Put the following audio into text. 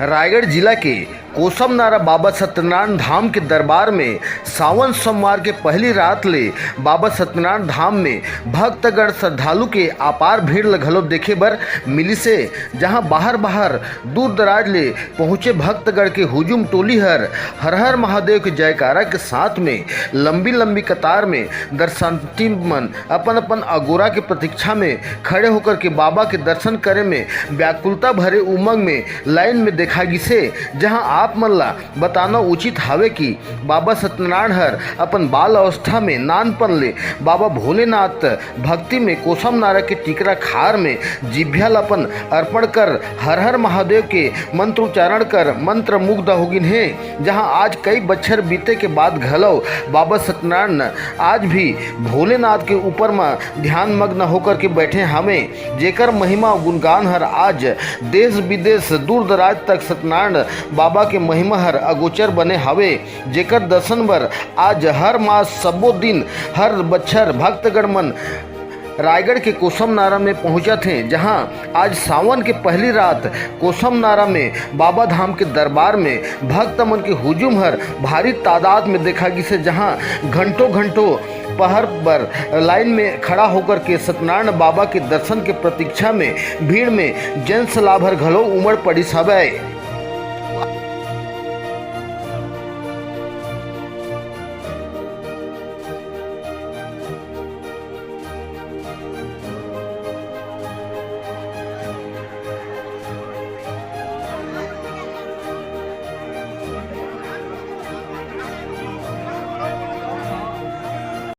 रायगढ़ जिला के कोसमनारा बाबा सत्यनारायण धाम के दरबार में सावन सोमवार के पहली रात ले बाबा सत्यनारायण धाम में भक्तगण श्रद्धालु के अपार भीड़ लगलो देखे बर मिली से, जहां बाहर बाहर दूर दराज ले पहुंचे भक्तगण के हुजूम टोली हर हर महादेव के जयकारा के साथ में लंबी लंबी कतार में दर्शनार्थी मन अपन अपन अगोरा के प्रतीक्षा में खड़े होकर के बाबा के दर्शन करे में व्याकुलता भरे उमंग में लाइन में देखा गिसे। जहां आप मन ला बताना उचित हावे कि बाबा सत्यनारायण हर अपन बाल अवस्था में नानपन ले बाबा भोलेनाथ भक्ति में कोसमनारा के टिकरा खार में जिभ्या अपन अर्पण कर हर हर महादेव के मंत्रोच्चारण कर मंत्र मुग्ध होगिन है। जहां आज कई बच्छर बीते के बाद घलो बाबा सत्यनारायण आज भी भोलेनाथ के ऊपर में ध्यान मग्न होकर के बैठे हमें, जेकर महिमा गुणगान हर आज देश विदेश दूर दराज तक सत्यनारायण बाबा के महिमा हर अगोचर बने हवे, जेकर दर्शन बर आज हर मास सबो दिन हर बच्छर भक्तगण मन रायगढ़ के कोसमनारा में पहुंचत हैं। जहां आज सावन के पहली रात कोसमनारा में बाबा धाम के दरबार में भक्त मन के हुजूम हर भारी तादाद में देखा गिसे। जहां घंटों घंटों पहर पर लाइन में खड़ा होकर के सत्यनारायण बाबा के दर्शन के प्रतीक्षा में भीड़ में जन सलाभर घलो उमड़ पड़ी हवै।